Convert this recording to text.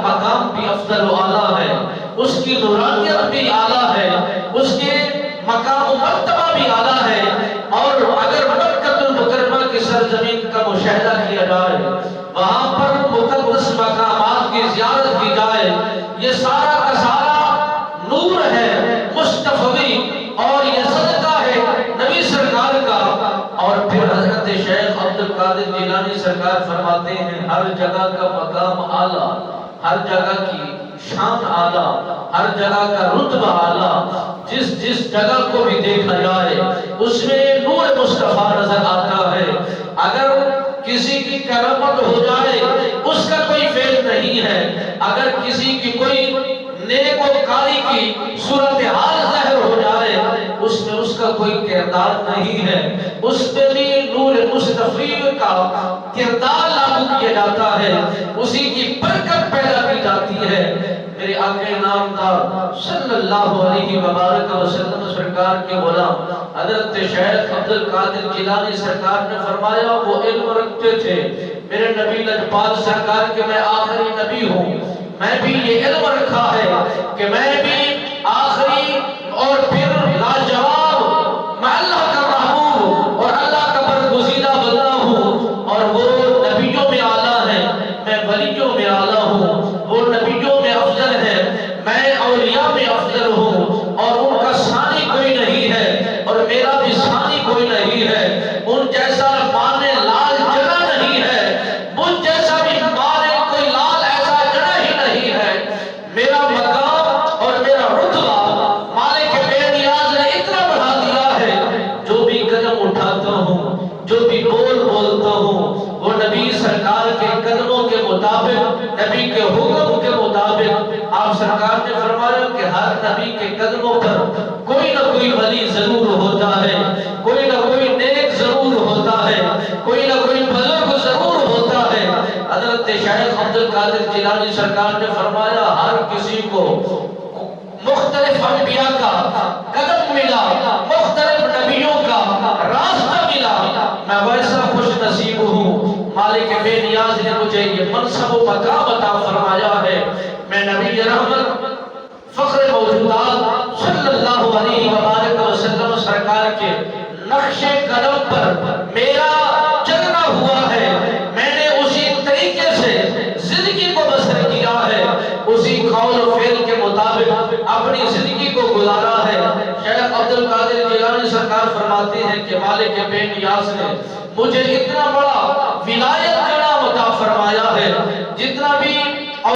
مقام بھی افضل و اعلیٰ ہے، اس کی نورانیت بھی اعلیٰ ہے، اس کے مقام و مرتبہ بھی اعلیٰ ہے۔ اور اگر مکہ المکرمہ کی سرزمین کا مشاہدہ کیا جائے، وہاں پر مقدس مقامات کی زیارت کی جائے، یہ سارا کا سارا نور ہے مصطفی، اور یہ صدقہ ہے نبی سرکار کا۔ اور پھر حضرت شیخ عبدالقادر جیلانی سرکار فرماتے ہیں ہر جگہ کا مقام اعلیٰ، ہر جگہ کی شان اعلیٰ، ہر جگہ کا رتبہ اعلیٰ، جس جگہ کو بھی دیکھا جائے اس میں نور مصطفیٰ نظر آتا ہے۔ اگر کسی کی کرامت ہو جائے اس کا کوئی فعل نہیں ہے، اگر کسی کی کوئی نیک و کاری کی صورتحال ظاہر ہو جائے اس میں اس کا کوئی کردار نہیں ہے، اس پہ بھی نور مصطفی کا کردار لاگو کیا جاتا ہے، اسی کی برکت پیدا کی جاتی ہے۔ میرے آقا نامدار صلی اللہ علیہ وبارک وسلم سرکار کے غلام حضرت شیخ عبدالقادر جیلانی سرکار نے فرمایا وہ علم رکھتے تھے میرے نبی لجپال سرکار کے میں آخری نبی ہوں، میں بھی یہ علم رکھا ہے کہ میں بھی آخری اور پھر لاجواب میں اللہ کا محبوب اور اللہ کا برگزیدہ بندہ ہوں، اور وہ نبیوں میں اعلیٰ ہے میں ولیوں میں اعلیٰ ہوں، وہ نبیوں میں افضل ہے میں اولیاء میں افضل ہوں، اور ان کا ثانی کوئی نہیں ہے اور میرا بھی ثانی کوئی نہیں ہے، ان جیسا مانے لال جگہ نہیں ہے، مجھ جیسا بھی مانے کوئی لال ایسا جگہ ہی نہیں ہے، میرا مقام اور میرا رتبہ مالک بے نیاز نے اتنا بڑھا دیا ہے، جو بھی قدم اٹھاتا ہوں جو بھی بولتا ہوں وہ نبی سرکار کے قدموں کے مطابق، نبی کے حکم کے مطابق۔ آپ سرکار نے فرمایا کہ ہر نبی کے قدموں پر کوئی نہ کوئی ولی ضرور ہوتا ہے، کوئی نہ کوئی نیک ضرور ہوتا ہے، کوئی نہ کوئی بزرگ ضرور ہوتا ہے۔ حضرت شیخ عبدالقادر جیلانی سرکار نے فرمایا ہر کسی کو مختلف انبیاء کا قدم ملا، مختلف نبیوں کا راستہ ملا، میں ویسا خوش نصیب ہوں، مالک بے نیاز نے مجھے یہ منصب و مقام عطا فرمایا ہے، میں نبی رحمت فخر موجودات صلی اللہ علیہ وآلہ وسلم سرکار کے نقش قدم پر میرا چلنا ہوا ہے، میں نے اسی طریقے سے زندگی کو بسر کیا ہے، اسی قول و فعل کے مطابق اپنی زندگی کو گزارا ہے۔ شیخ عبدالقادر جیلانی سرکار فرماتے ہیں کہ مالک بے نیاز نے مجھے اتنا بڑا ولایت کا نام عطا فرمایا ہے، جتنا بھی